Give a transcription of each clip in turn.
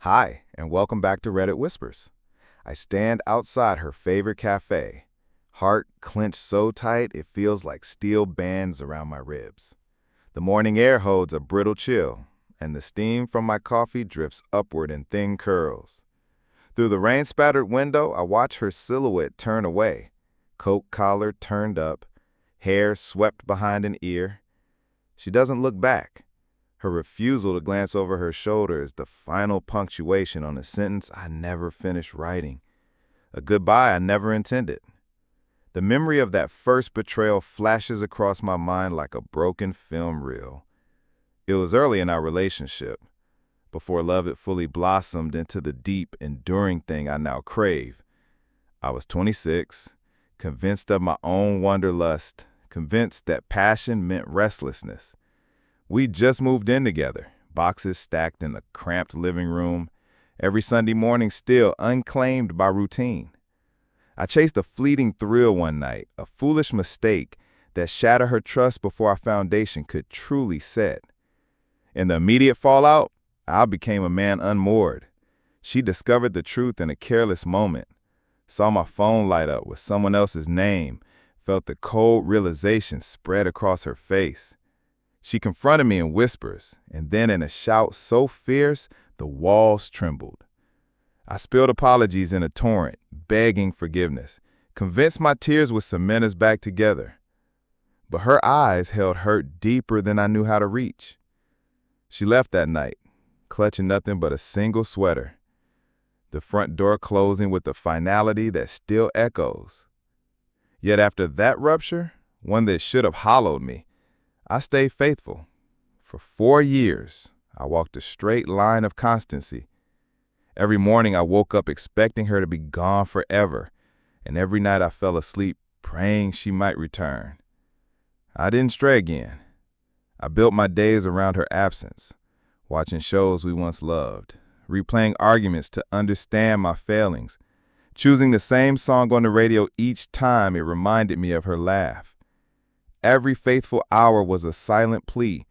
Hi, and welcome back to Reddit Whispers. I stand outside her favorite cafe, heart clenched so tight it feels like steel bands around my ribs. The morning air holds a brittle chill, and the steam from my coffee drifts upward in thin curls. Through the rain-spattered window, I watch her silhouette turn away, coat collar turned up, hair swept behind an ear. She doesn't look back. Her refusal to glance over her shoulder is the final punctuation on a sentence I never finished writing, a goodbye I never intended. The memory of that first betrayal flashes across my mind like a broken film reel. It was early in our relationship, before love had fully blossomed into the deep, enduring thing I now crave. I was 26, convinced of my own wanderlust, convinced that passion meant restlessness. We just moved in together, boxes stacked in a cramped living room, every Sunday morning still unclaimed by routine. I chased a fleeting thrill one night, a foolish mistake that shattered her trust before our foundation could truly set. In the immediate fallout, I became a man unmoored. She discovered the truth in a careless moment, saw my phone light up with someone else's name, felt the cold realization spread across her face. She confronted me in whispers, and then in a shout so fierce, the walls trembled. I spilled apologies in a torrent, begging forgiveness, convinced my tears would cement us back together. But her eyes held hurt deeper than I knew how to reach. She left that night, clutching nothing but a single sweater, the front door closing with a finality that still echoes. Yet after that rupture, one that should have hollowed me, I stayed faithful. For 4 years, I walked a straight line of constancy. Every morning I woke up expecting her to be gone forever, and every night I fell asleep praying she might return. I didn't stray again. I built my days around her absence, watching shows we once loved, replaying arguments to understand my failings, choosing the same song on the radio each time it reminded me of her laugh. Every faithful hour was a silent plea,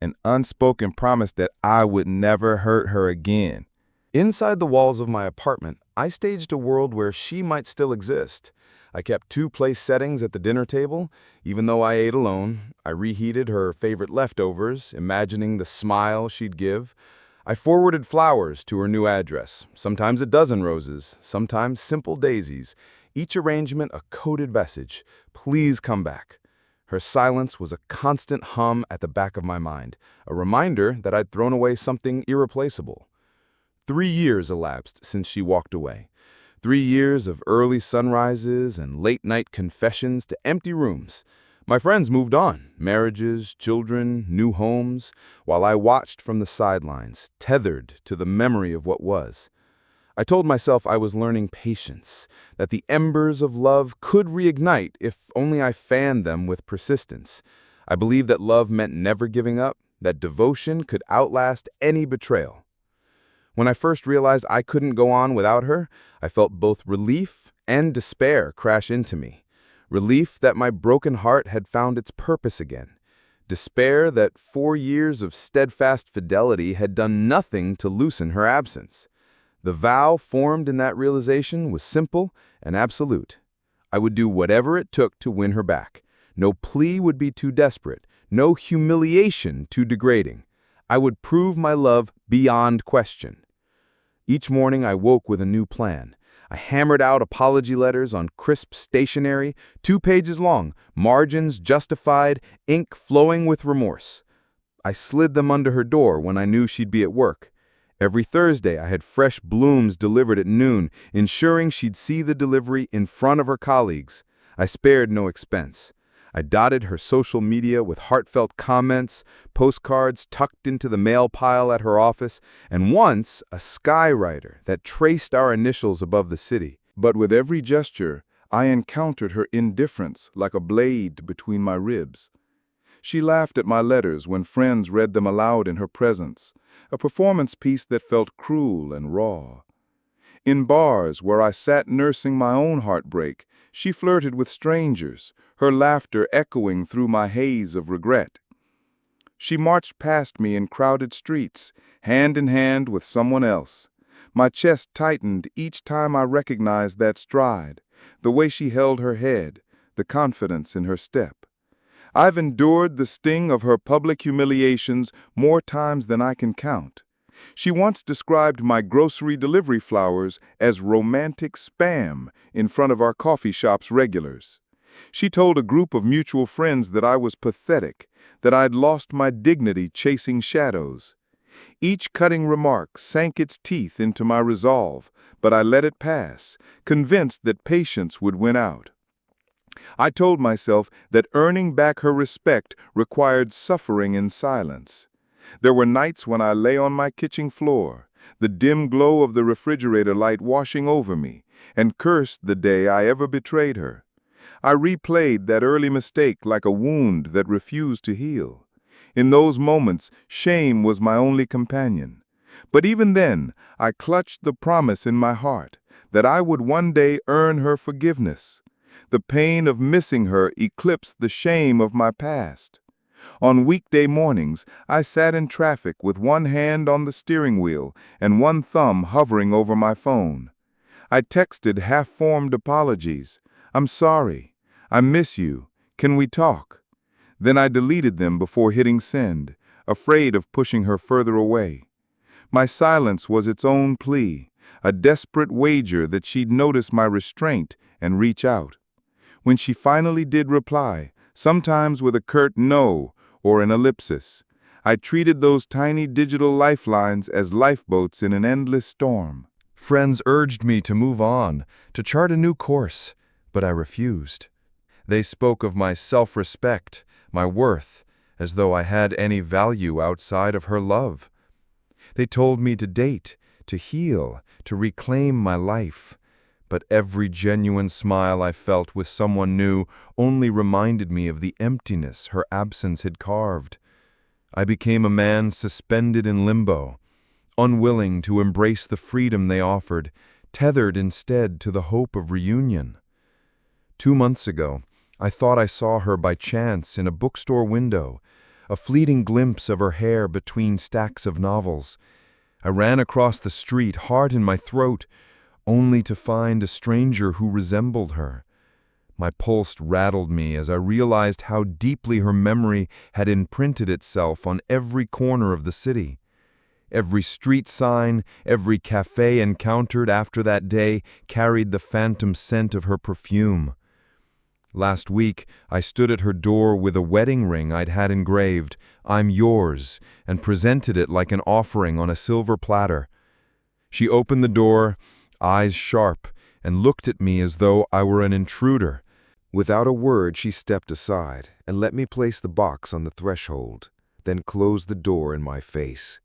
an unspoken promise that I would never hurt her again. Inside the walls of my apartment, I staged a world where she might still exist. I kept 2 place settings at the dinner table. Even though I ate alone, I reheated her favorite leftovers, imagining the smile she'd give. I forwarded flowers to her new address, sometimes a dozen roses, sometimes simple daisies, each arrangement a coded message, "Please come back." Her silence was a constant hum at the back of my mind, a reminder that I'd thrown away something irreplaceable. 3 years elapsed since she walked away. 3 years of early sunrises and late-night confessions to empty rooms. My friends moved on, marriages, children, new homes, while I watched from the sidelines, tethered to the memory of what was. I told myself I was learning patience, that the embers of love could reignite if only I fanned them with persistence. I believed that love meant never giving up, that devotion could outlast any betrayal. When I first realized I couldn't go on without her, I felt both relief and despair crash into me. Relief that my broken heart had found its purpose again. Despair that 4 years of steadfast fidelity had done nothing to loosen her absence. The vow formed in that realization was simple and absolute. I would do whatever it took to win her back. No plea would be too desperate, no humiliation too degrading. I would prove my love beyond question. Each morning I woke with a new plan. I hammered out apology letters on crisp stationery, 2 pages long, margins justified, ink flowing with remorse. I slid them under her door when I knew she'd be at work. Every Thursday, I had fresh blooms delivered at noon, ensuring she'd see the delivery in front of her colleagues. I spared no expense. I dotted her social media with heartfelt comments, postcards tucked into the mail pile at her office, and once a skywriter that traced our initials above the city. But with every gesture, I encountered her indifference like a blade between my ribs. She laughed at my letters when friends read them aloud in her presence, a performance piece that felt cruel and raw. In bars where I sat nursing my own heartbreak, she flirted with strangers, her laughter echoing through my haze of regret. She marched past me in crowded streets, hand in hand with someone else. My chest tightened each time I recognized that stride, the way she held her head, the confidence in her step. I've endured the sting of her public humiliations more times than I can count. She once described my grocery delivery flowers as romantic spam in front of our coffee shop's regulars. She told a group of mutual friends that I was pathetic, that I'd lost my dignity chasing shadows. Each cutting remark sank its teeth into my resolve, but I let it pass, convinced that patience would win out. I told myself that earning back her respect required suffering in silence. There were nights when I lay on my kitchen floor, the dim glow of the refrigerator light washing over me, and cursed the day I ever betrayed her. I replayed that early mistake like a wound that refused to heal. In those moments, shame was my only companion. But even then, I clutched the promise in my heart that I would one day earn her forgiveness. The pain of missing her eclipsed the shame of my past. On weekday mornings, I sat in traffic with one hand on the steering wheel and one thumb hovering over my phone. I texted half-formed apologies. "I'm sorry. I miss you. Can we talk?" Then I deleted them before hitting send, afraid of pushing her further away. My silence was its own plea, a desperate wager that she'd notice my restraint and reach out. When she finally did reply, sometimes with a curt no or an ellipsis, I treated those tiny digital lifelines as lifeboats in an endless storm. Friends urged me to move on, to chart a new course, but I refused. They spoke of my self-respect, my worth, as though I had any value outside of her love. They told me to date, to heal, to reclaim my life. But every genuine smile I felt with someone new only reminded me of the emptiness her absence had carved. I became a man suspended in limbo, unwilling to embrace the freedom they offered, tethered instead to the hope of reunion. 2 months ago, I thought I saw her by chance in a bookstore window, a fleeting glimpse of her hair between stacks of novels. I ran across the street, heart in my throat, only to find a stranger who resembled her. My pulse rattled me as I realized how deeply her memory had imprinted itself on every corner of the city. Every street sign, every cafe encountered after that day carried the phantom scent of her perfume. Last week, I stood at her door with a wedding ring I'd had engraved, "I'm yours," and presented it like an offering on a silver platter. She opened the door, eyes sharp, and looked at me as though I were an intruder. Without a word, she stepped aside and let me place the box on the threshold, then closed the door in my face.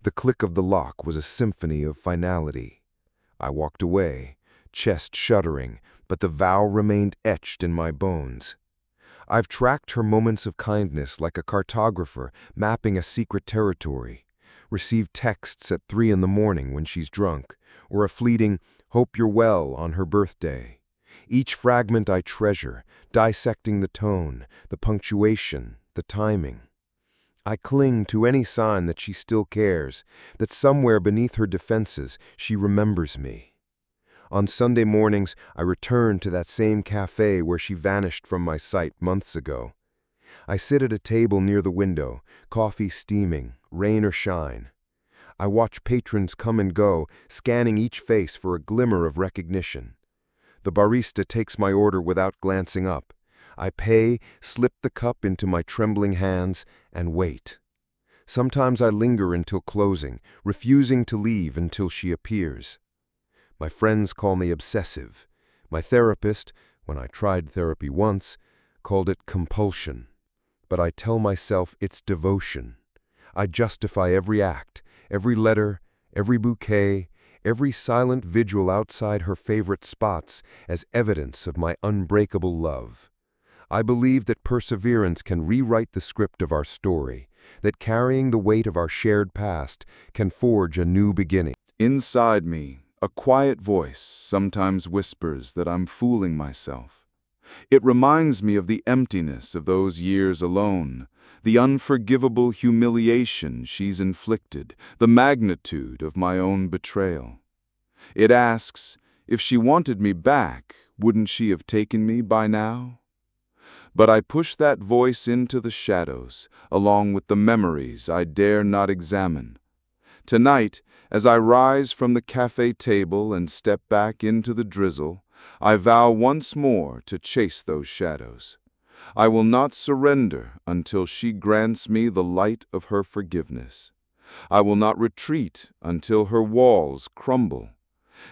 The click of the lock was a symphony of finality. I walked away, chest shuddering, but the vow remained etched in my bones. I've tracked her moments of kindness like a cartographer mapping a secret territory. Received texts at 3 in the morning when she's drunk, or a fleeting "hope you're well" on her birthday. Each fragment I treasure, dissecting the tone, the punctuation, the timing. I cling to any sign that she still cares, that somewhere beneath her defenses she remembers me. On Sunday mornings, I return to that same cafe where she vanished from my sight months ago. I sit at a table near the window, coffee steaming, rain or shine. I watch patrons come and go, scanning each face for a glimmer of recognition. The barista takes my order without glancing up. I pay, slip the cup into my trembling hands, and wait. Sometimes I linger until closing, refusing to leave until she appears. My friends call me obsessive. My therapist, when I tried therapy once, called it compulsion. But I tell myself it's devotion. I justify every act, every letter, every bouquet, every silent vigil outside her favorite spots as evidence of my unbreakable love. I believe that perseverance can rewrite the script of our story, that carrying the weight of our shared past can forge a new beginning. Inside me, a quiet voice sometimes whispers that I'm fooling myself. It reminds me of the emptiness of those years alone, the unforgivable humiliation she's inflicted, the magnitude of my own betrayal. It asks, if she wanted me back, wouldn't she have taken me by now? But I push that voice into the shadows, along with the memories I dare not examine. Tonight, as I rise from the cafe table and step back into the drizzle, I vow once more to chase those shadows. I will not surrender until she grants me the light of her forgiveness. I will not retreat until her walls crumble.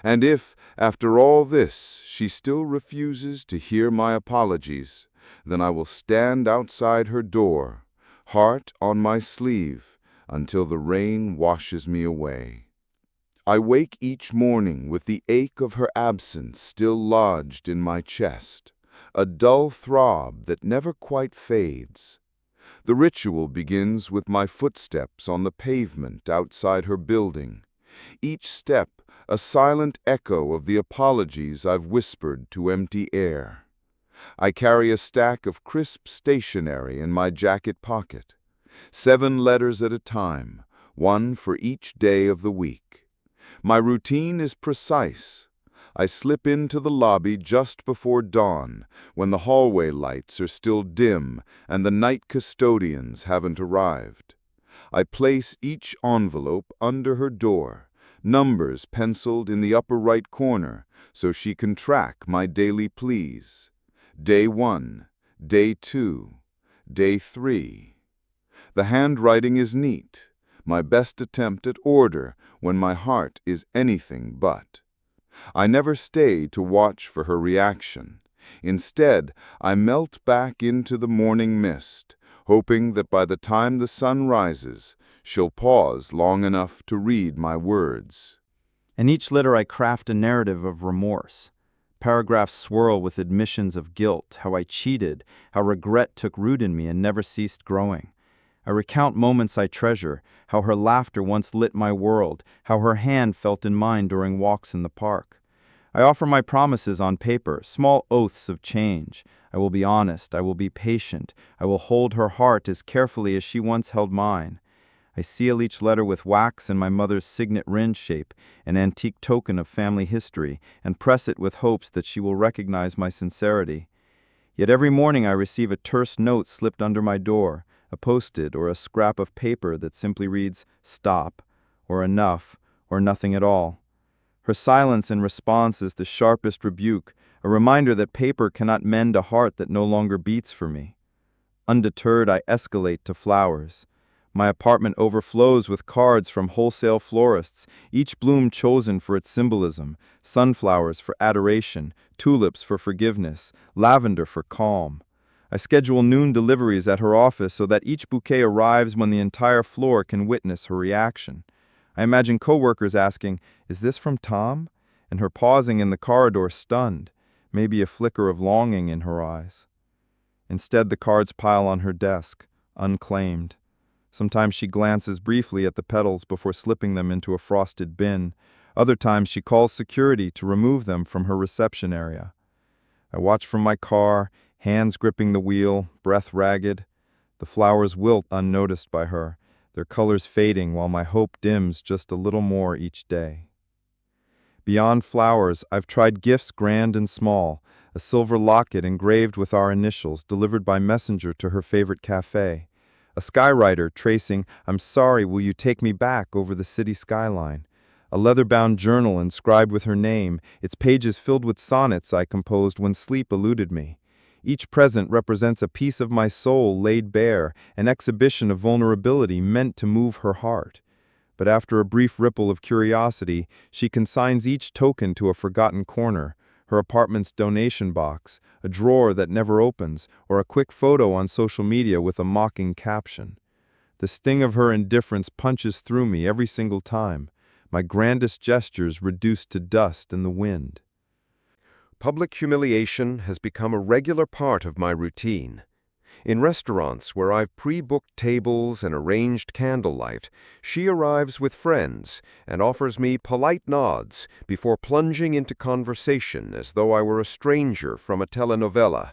And if, after all this, she still refuses to hear my apologies, then I will stand outside her door, heart on my sleeve, until the rain washes me away. I wake each morning with the ache of her absence still lodged in my chest, a dull throb that never quite fades. The ritual begins with my footsteps on the pavement outside her building, each step a silent echo of the apologies I've whispered to empty air. I carry a stack of crisp stationery in my jacket pocket, 7 letters at a time, one for each day of the week. My routine is precise. I slip into the lobby just before dawn, when the hallway lights are still dim and the night custodians haven't arrived. I place each envelope under her door, numbers penciled in the upper right corner so she can track my daily pleas. Day 1, Day 2, Day 3. The handwriting is neat, my best attempt at order when my heart is anything but. I never stay to watch for her reaction. Instead, I melt back into the morning mist, hoping that by the time the sun rises, she'll pause long enough to read my words. In each letter I craft a narrative of remorse. Paragraphs swirl with admissions of guilt, how I cheated, how regret took root in me and never ceased growing. I recount moments I treasure, how her laughter once lit my world, how her hand felt in mine during walks in the park. I offer my promises on paper, small oaths of change. I will be honest, I will be patient, I will hold her heart as carefully as she once held mine. I seal each letter with wax in my mother's signet ring shape, an antique token of family history, and press it with hopes that she will recognize my sincerity. Yet every morning I receive a terse note slipped under my door, a post-it or a scrap of paper that simply reads, "Stop," or "Enough," or "Nothing at all." Her silence in response is the sharpest rebuke, a reminder that paper cannot mend a heart that no longer beats for me. Undeterred, I escalate to flowers. My apartment overflows with cards from wholesale florists, each bloom chosen for its symbolism: sunflowers for adoration, tulips for forgiveness, lavender for calm. I schedule noon deliveries at her office so that each bouquet arrives when the entire floor can witness her reaction. I imagine coworkers asking, "Is this from Tom?" and her pausing in the corridor stunned, maybe a flicker of longing in her eyes. Instead, the cards pile on her desk, unclaimed. Sometimes she glances briefly at the petals before slipping them into a frosted bin. Other times she calls security to remove them from her reception area. I watch from my car, hands gripping the wheel, breath ragged. The flowers wilt unnoticed by her, their colors fading while my hope dims just a little more each day. Beyond flowers, I've tried gifts grand and small, a silver locket engraved with our initials delivered by messenger to her favorite cafe, a skywriter tracing, "I'm sorry, will you take me back," over the city skyline, a leather-bound journal inscribed with her name, its pages filled with sonnets I composed when sleep eluded me. Each present represents a piece of my soul laid bare, an exhibition of vulnerability meant to move her heart. But after a brief ripple of curiosity, she consigns each token to a forgotten corner, her apartment's donation box, a drawer that never opens, or a quick photo on social media with a mocking caption. The sting of her indifference punches through me every single time, my grandest gestures reduced to dust in the wind. Public humiliation has become a regular part of my routine. In restaurants where I've pre-booked tables and arranged candlelight, she arrives with friends and offers me polite nods before plunging into conversation as though I were a stranger from a telenovela.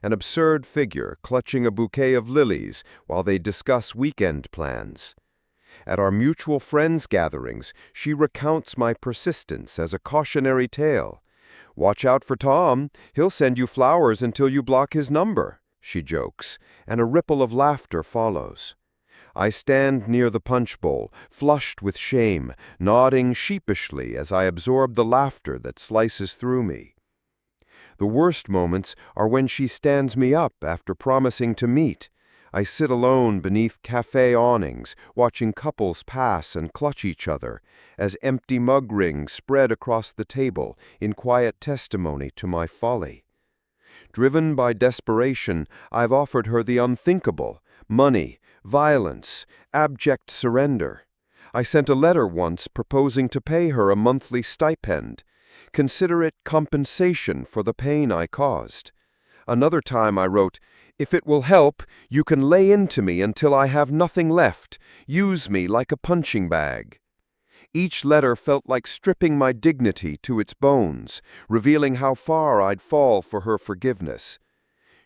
an absurd figure clutching a bouquet of lilies while they discuss weekend plans. At our mutual friends' gatherings, she recounts my persistence as a cautionary tale. "Watch out for Tom. He'll send you flowers until you block his number," she jokes, and a ripple of laughter follows. I stand near the punch bowl, flushed with shame, nodding sheepishly as I absorb the laughter that slices through me. The worst moments are when she stands me up after promising to meet. I sit alone beneath cafe awnings, watching couples pass and clutch each other, as empty mug rings spread across the table in quiet testimony to my folly. Driven by desperation, I've offered her the unthinkable: money, violence, abject surrender. I sent a letter once proposing to pay her a monthly stipend. Consider it compensation for the pain I caused. Another time I wrote, "If it will help, you can lay into me until I have nothing left. Use me like a punching bag." Each letter felt like stripping my dignity to its bones, revealing how far I'd fall for her forgiveness.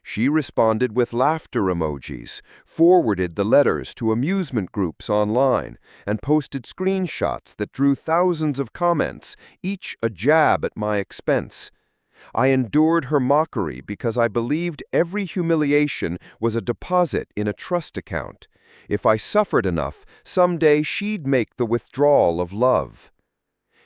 She responded with laughter emojis, forwarded the letters to amusement groups online, and posted screenshots that drew thousands of comments, each a jab at my expense. I endured her mockery because I believed every humiliation was a deposit in a trust account. If I suffered enough, someday she'd make the withdrawal of love.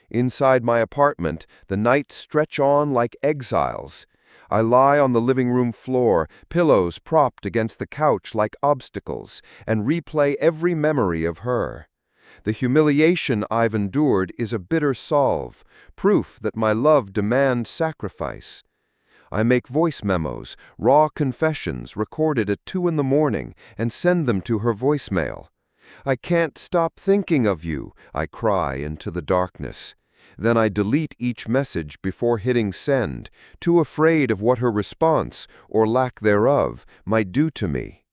Inside my apartment, the nights stretch on like exiles. I lie on the living room floor, pillows propped against the couch like obstacles, and replay every memory of her. The humiliation I've endured is a bitter salve, proof that my love demands sacrifice. I make voice memos, raw confessions recorded at 2 a.m, and send them to her voicemail. "I can't stop thinking of you," I cry into the darkness. Then I delete each message before hitting send, too afraid of what her response, or lack thereof, might do to me.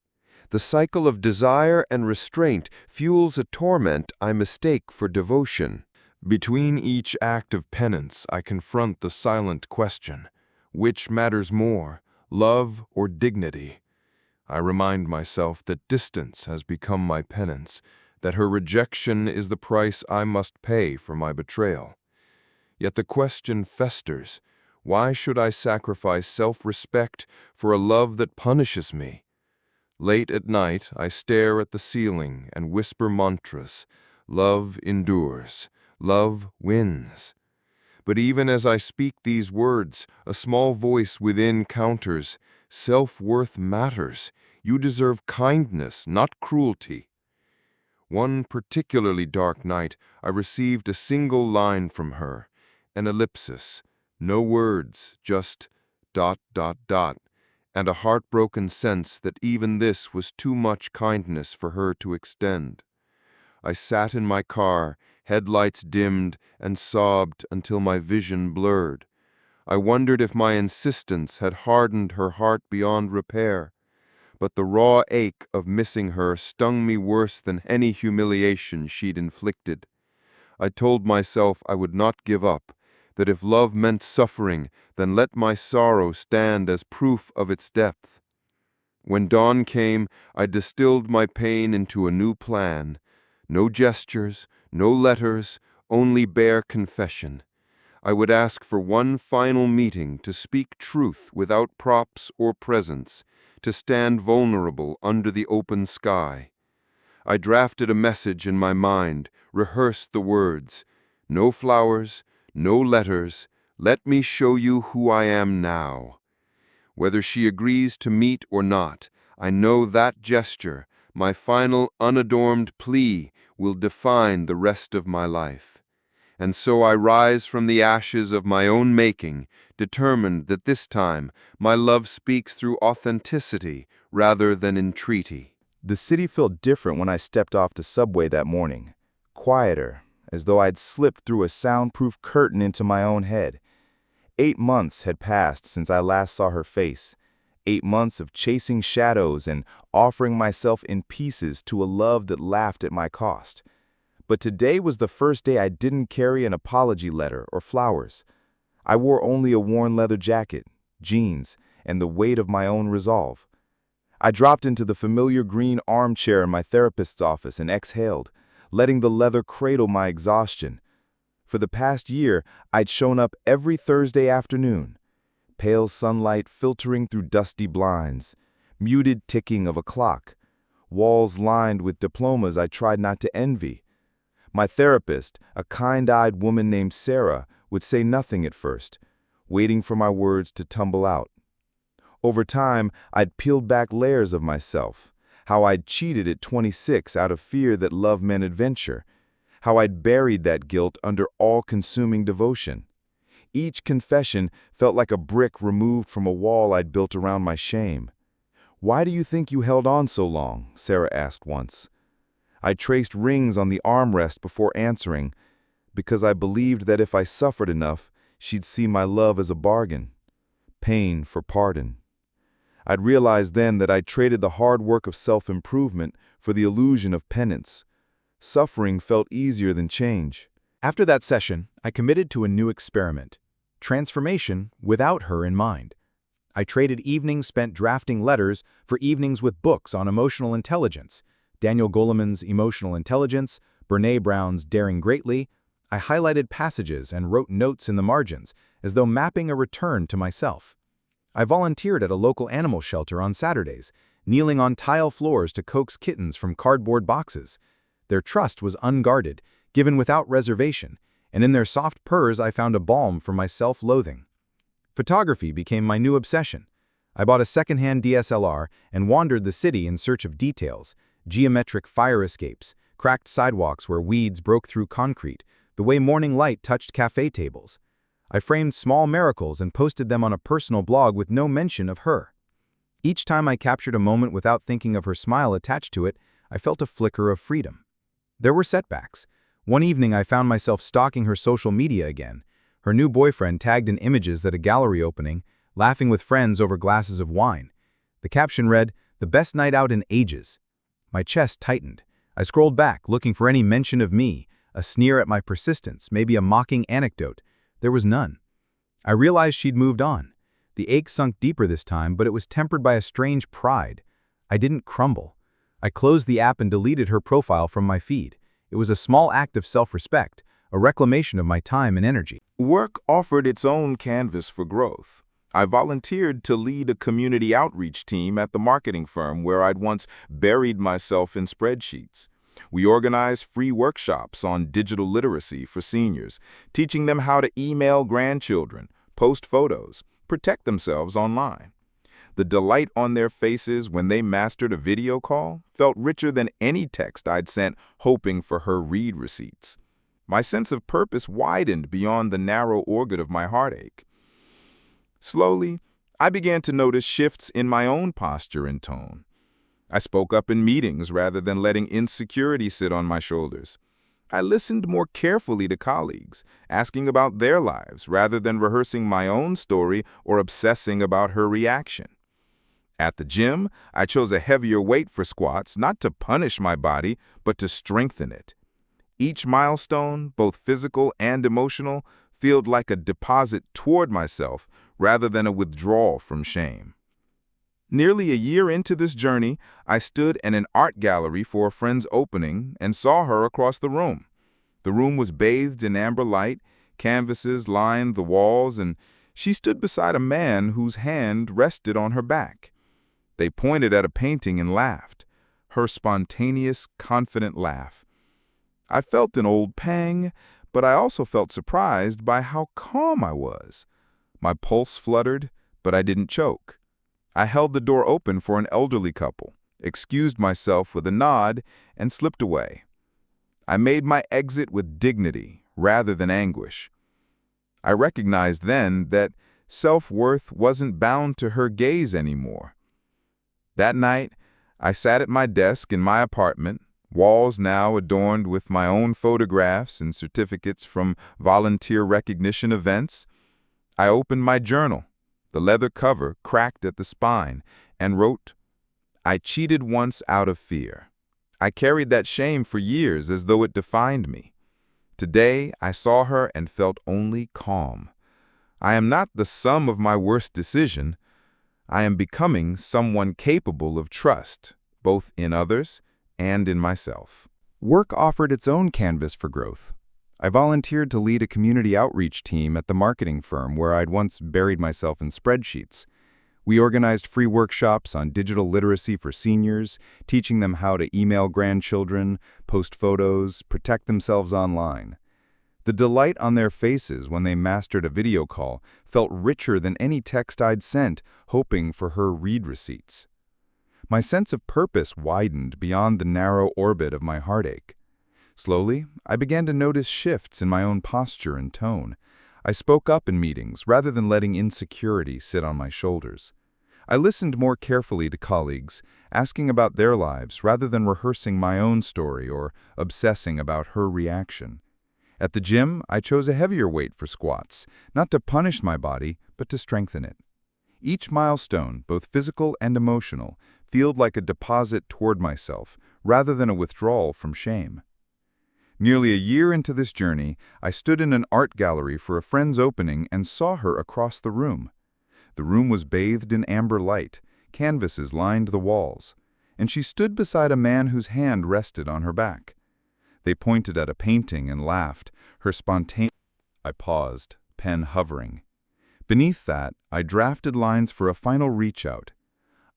The cycle of desire and restraint fuels a torment I mistake for devotion. Between each act of penance, I confront the silent question: which matters more, love or dignity? I remind myself that distance has become my penance, that her rejection is the price I must pay for my betrayal. Yet the question festers: why should I sacrifice self-respect for a love that punishes me? Late at night, I stare at the ceiling and whisper mantras: love endures, love wins. But even as I speak these words, a small voice within counters: self-worth matters. You deserve kindness, not cruelty. One particularly dark night, I received a single line from her, an ellipsis, no words, just ... and a heartbroken sense that even this was too much kindness for her to extend. I sat in my car, headlights dimmed, and sobbed until my vision blurred. I wondered if my insistence had hardened her heart beyond repair. But the raw ache of missing her stung me worse than any humiliation she'd inflicted. I told myself I would not give up, that if love meant suffering, then let my sorrow stand as proof of its depth. When dawn came, I distilled my pain into a new plan. No gestures, no letters, only bare confession. I would ask for one final meeting to speak truth without props or presents, to stand vulnerable under the open sky. I drafted a message in my mind, rehearsed the words: no flowers, no letters, let me show you who I am now. Whether she agrees to meet or not, I know that gesture, my final unadorned plea, will define the rest of my life. And so I rise from the ashes of my own making, determined that this time my love speaks through authenticity rather than entreaty. The city felt different when I stepped off the subway that morning. Quieter, as though I'd slipped through a soundproof curtain into my own head. 8 months had passed since I last saw her face. 8 months of chasing shadows and offering myself in pieces to a love that laughed at my cost. But today was the first day I didn't carry an apology letter or flowers. I wore only a worn leather jacket, jeans, and the weight of my own resolve. I dropped into the familiar green armchair in my therapist's office and exhaled, letting the leather cradle my exhaustion. For the past year, I'd shown up every Thursday afternoon, pale sunlight filtering through dusty blinds, muted ticking of a clock, walls lined with diplomas I tried not to envy. My therapist, a kind-eyed woman named Sarah, would say nothing at first, waiting for my words to tumble out. Over time, I'd peeled back layers of myself, how I'd cheated at 26 out of fear that love meant adventure, how I'd buried that guilt under all-consuming devotion. Each confession felt like a brick removed from a wall I'd built around my shame. "Why do you think you held on so long?" Sarah asked once. I traced rings on the armrest before answering, because I believed that if I suffered enough, she'd see my love as a bargain. Pain for pardon. I'd realized then that I'd traded the hard work of self-improvement for the illusion of penance. Suffering felt easier than change. After that session, I committed to a new experiment: transformation without her in mind. I traded evenings spent drafting letters for evenings with books on emotional intelligence. Daniel Goleman's Emotional Intelligence, Brené Brown's Daring Greatly. I highlighted passages and wrote notes in the margins, as though mapping a return to myself. I volunteered at a local animal shelter on Saturdays, kneeling on tile floors to coax kittens from cardboard boxes. Their trust was unguarded, given without reservation, and in their soft purrs I found a balm for my self-loathing. Photography became my new obsession. I bought a second-hand DSLR and wandered the city in search of details: geometric fire escapes, cracked sidewalks where weeds broke through concrete, the way morning light touched cafe tables. I framed small miracles and posted them on a personal blog with no mention of her. Each time I captured a moment without thinking of her smile attached to it, I felt a flicker of freedom. There were setbacks. One evening I found myself stalking her social media again. Her new boyfriend tagged in images at a gallery opening, laughing with friends over glasses of wine. The caption read, "The best night out in ages." My chest tightened. I scrolled back, looking for any mention of me, a sneer at my persistence, maybe a mocking anecdote. There was none. I realized she'd moved on. The ache sunk deeper this time, but it was tempered by a strange pride. I didn't crumble. I closed the app and deleted her profile from my feed. It was a small act of self-respect, a reclamation of my time and energy. Work offered its own canvas for growth. I volunteered to lead a community outreach team at the marketing firm where I'd once buried myself in spreadsheets. We organized free workshops on digital literacy for seniors, teaching them how to email grandchildren, post photos, protect themselves online. The delight on their faces when they mastered a video call felt richer than any text I'd sent hoping for her read receipts. My sense of purpose widened beyond the narrow orbit of my heartache. Slowly, I began to notice shifts in my own posture and tone. I spoke up in meetings rather than letting insecurity sit on my shoulders. I listened more carefully to colleagues, asking about their lives rather than rehearsing my own story or obsessing about her reaction. At the gym, I chose a heavier weight for squats, not to punish my body, but to strengthen it. Each milestone, both physical and emotional, felt like a deposit toward myself rather than a withdrawal from shame. Nearly a year into this journey, I stood in an art gallery for a friend's opening and saw her across the room. The room was bathed in amber light, canvases lined the walls, and she stood beside a man whose hand rested on her back. They pointed at a painting and laughed, her spontaneous, confident laugh. I felt an old pang, but I also felt surprised by how calm I was. My pulse fluttered, but I didn't choke. I held the door open for an elderly couple, excused myself with a nod, and slipped away. I made my exit with dignity rather than anguish. I recognized then that self-worth wasn't bound to her gaze anymore. That night, I sat at my desk in my apartment, walls now adorned with my own photographs and certificates from volunteer recognition events. I opened my journal, the leather cover cracked at the spine, and wrote, "I cheated once out of fear. I carried that shame for years as though it defined me. Today, I saw her and felt only calm. I am not the sum of my worst decision. I am becoming someone capable of trust, both in others and in myself. Work offered its own canvas for growth. I volunteered to lead a community outreach team at the marketing firm where I'd once buried myself in spreadsheets. We organized free workshops on digital literacy for seniors, teaching them how to email grandchildren, post photos, protect themselves online. The delight on their faces when they mastered a video call felt richer than any text I'd sent, hoping for her read receipts. My sense of purpose widened beyond the narrow orbit of my heartache. Slowly, I began to notice shifts in my own posture and tone. I spoke up in meetings rather than letting insecurity sit on my shoulders. I listened more carefully to colleagues, asking about their lives rather than rehearsing my own story or obsessing about her reaction. At the gym, I chose a heavier weight for squats, not to punish my body, but to strengthen it. Each milestone, both physical and emotional, felt like a deposit toward myself, rather than a withdrawal from shame. Nearly a year into this journey, I stood in an art gallery for a friend's opening and saw her across the room. The room was bathed in amber light, canvases lined the walls, and she stood beside a man whose hand rested on her back. They pointed at a painting and laughed, her spontaneous... I paused, pen hovering. Beneath that, I drafted lines for a final reach-out.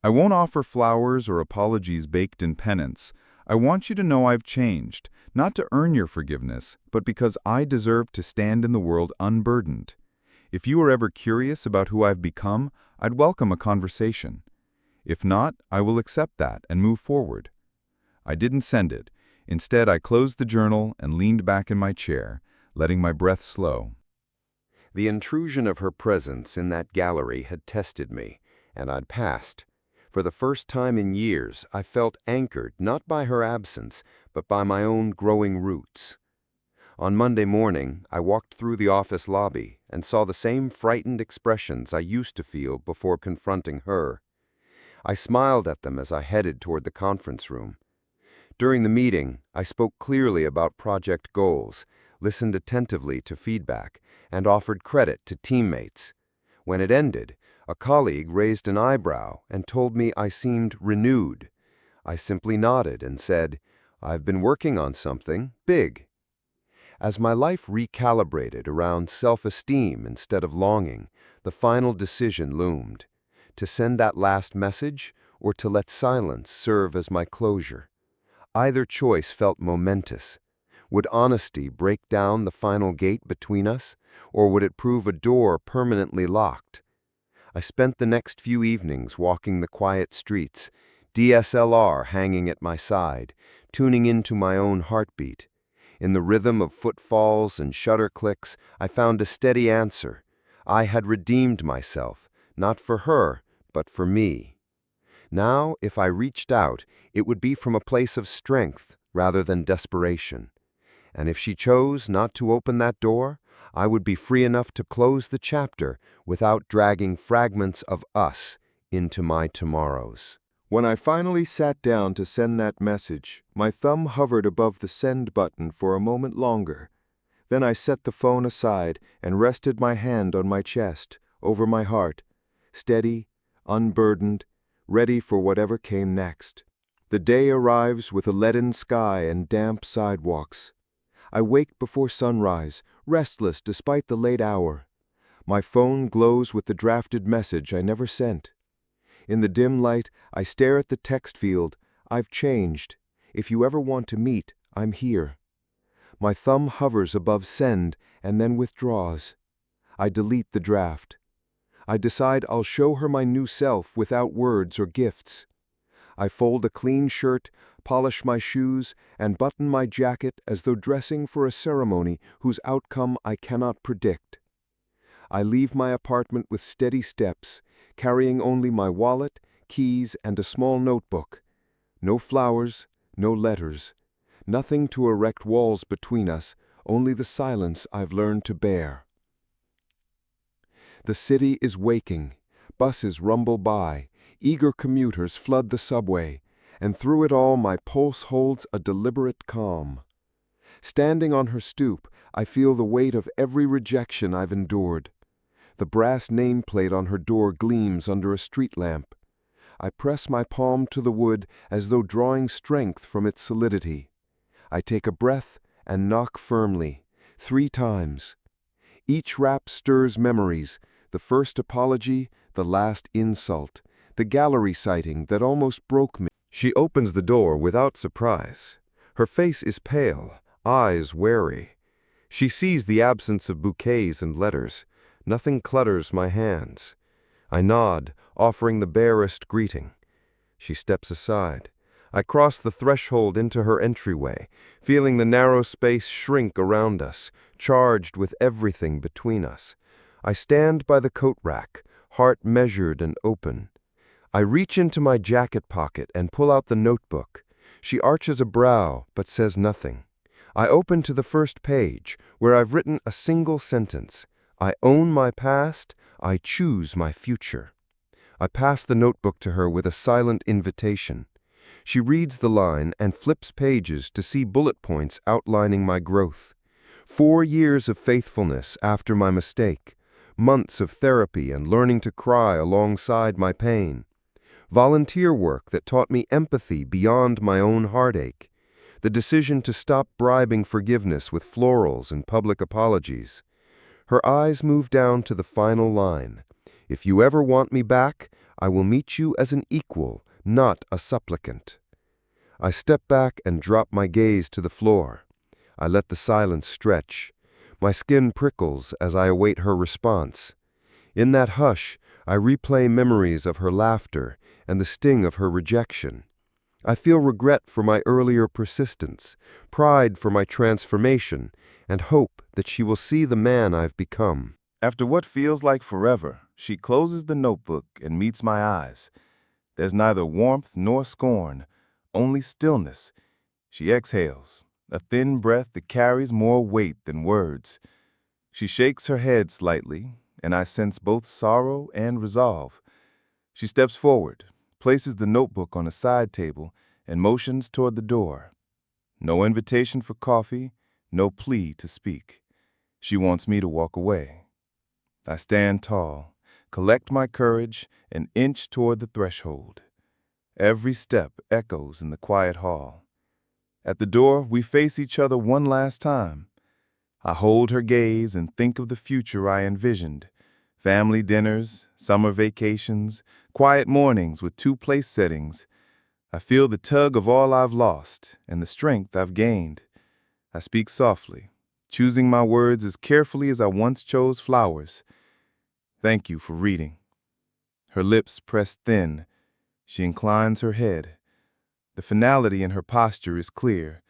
I won't offer flowers or apologies baked in penance. I want you to know I've changed, not to earn your forgiveness, but because I deserve to stand in the world unburdened. If you are ever curious about who I've become, I'd welcome a conversation. If not, I will accept that and move forward. I didn't send it. Instead, I closed the journal and leaned back in my chair, letting my breath slow. The intrusion of her presence in that gallery had tested me, and I'd passed. For the first time in years, I felt anchored not by her absence, but by my own growing roots. On Monday morning, I walked through the office lobby and saw the same frightened expressions I used to feel before confronting her. I smiled at them as I headed toward the conference room. During the meeting, I spoke clearly about project goals, listened attentively to feedback, and offered credit to teammates. When it ended, a colleague raised an eyebrow and told me I seemed renewed. I simply nodded and said, "I've been working on something big." As my life recalibrated around self-esteem instead of longing, the final decision loomed: to send that last message or to let silence serve as my closure. Either choice felt momentous. Would honesty break down the final gate between us, or would it prove a door permanently locked? I spent the next few evenings walking the quiet streets, DSLR hanging at my side, tuning into my own heartbeat. In the rhythm of footfalls and shutter clicks, I found a steady answer. I had redeemed myself, not for her, but for me. Now, if I reached out, it would be from a place of strength rather than desperation. And if she chose not to open that door, I would be free enough to close the chapter without dragging fragments of us into my tomorrows. When I finally sat down to send that message, my thumb hovered above the send button for a moment longer. Then I set the phone aside and rested my hand on my chest, over my heart, steady, unburdened, ready for whatever came next. The day arrives with a leaden sky and damp sidewalks. I wake before sunrise, restless despite the late hour. My phone glows with the drafted message I never sent. In the dim light, I stare at the text field. I've changed. If you ever want to meet, I'm here. My thumb hovers above send and then withdraws. I delete the draft. I decide I'll show her my new self without words or gifts. I fold a clean shirt, polish my shoes, and button my jacket as though dressing for a ceremony whose outcome I cannot predict. I leave my apartment with steady steps, carrying only my wallet, keys, and a small notebook. No flowers, no letters. Nothing to erect walls between us, only the silence I've learned to bear. The city is waking. Buses rumble by. Eager commuters flood the subway. And through it all my pulse holds a deliberate calm. Standing on her stoop, I feel the weight of every rejection I've endured. The brass nameplate on her door gleams under a street lamp. I press my palm to the wood as though drawing strength from its solidity. I take a breath and knock firmly, 3 times. Each rap stirs memories, the first apology, the last insult, the gallery sighting that almost broke me. She opens the door without surprise. Her face is pale, eyes wary. She sees the absence of bouquets and letters. Nothing clutters my hands. I nod, offering the barest greeting. She steps aside. I cross the threshold into her entryway, feeling the narrow space shrink around us, charged with everything between us. I stand by the coat rack, heart measured and open. I reach into my jacket pocket and pull out the notebook. She arches a brow, but says nothing. I open to the first page, where I've written a single sentence. I own my past, I choose my future. I pass the notebook to her with a silent invitation. She reads the line and flips pages to see bullet points outlining my growth. 4 years of faithfulness after my mistake. Months of therapy and learning to cry alongside my pain. Volunteer work that taught me empathy beyond my own heartache. The decision to stop bribing forgiveness with florals and public apologies. Her eyes move down to the final line. If you ever want me back, I will meet you as an equal, not a supplicant. I step back and drop my gaze to the floor. I let the silence stretch. My skin prickles as I await her response. In that hush, I replay memories of her laughter and the sting of her rejection. I feel regret for my earlier persistence, pride for my transformation, and hope that she will see the man I've become. After what feels like forever, she closes the notebook and meets my eyes. There's neither warmth nor scorn, only stillness. She exhales, a thin breath that carries more weight than words. She shakes her head slightly, and I sense both sorrow and resolve. She steps forward, places the notebook on a side table, and motions toward the door. No invitation for coffee, no plea to speak. She wants me to walk away. I stand tall, collect my courage, and inch toward the threshold. Every step echoes in the quiet hall. At the door, we face each other one last time. I hold her gaze and think of the future I envisioned. Family dinners, summer vacations, quiet mornings with 2 place settings. I feel the tug of all I've lost and the strength I've gained. I speak softly, choosing my words as carefully as I once chose flowers. Thank you for reading. Her lips press thin. She inclines her head. The finality in her posture is clear.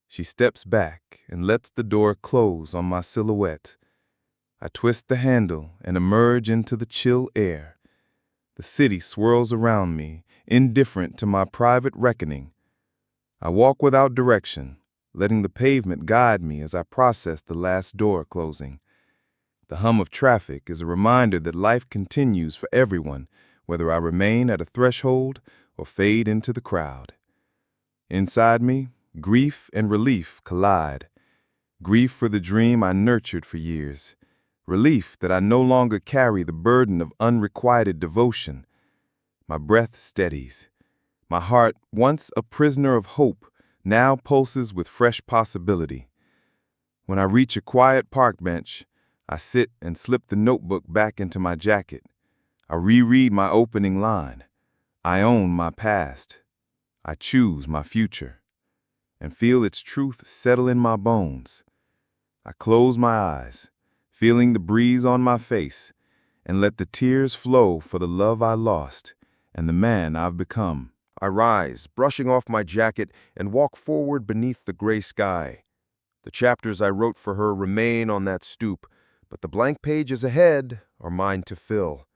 She steps back and lets the door close on my silhouette. I twist the handle and emerge into the chill air. The city swirls around me, indifferent to my private reckoning. I walk without direction, letting the pavement guide me as I process the last door closing. The hum of traffic is a reminder that life continues for everyone, whether I remain at a threshold or fade into the crowd. Inside me, grief and relief collide. Grief for the dream I nurtured for years. Relief that I no longer carry the burden of unrequited devotion. My breath steadies. My heart, once a prisoner of hope, now pulses with fresh possibility. When I reach a quiet park bench, I sit and slip the notebook back into my jacket. I reread my opening line. I own my past. I choose my future. And feel its truth settle in my bones. I close my eyes, feeling the breeze on my face, and let the tears flow for the love I lost and the man I've become. I rise, brushing off my jacket, and walk forward beneath the gray sky. The chapters I wrote for her remain on that stoop, but the blank pages ahead are mine to fill.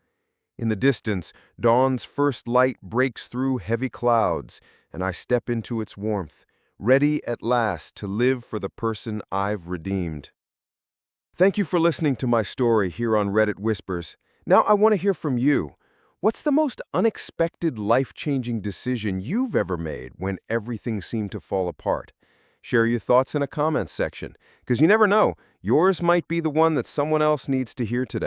In the distance, dawn's first light breaks through heavy clouds, and I step into its warmth, ready at last to live for the person I've redeemed. Thank you for listening to my story here on Reddit Whispers. Now I want to hear from you. What's the most unexpected, life-changing decision you've ever made when everything seemed to fall apart? Share your thoughts in a comments section, because you never know, yours might be the one that someone else needs to hear today.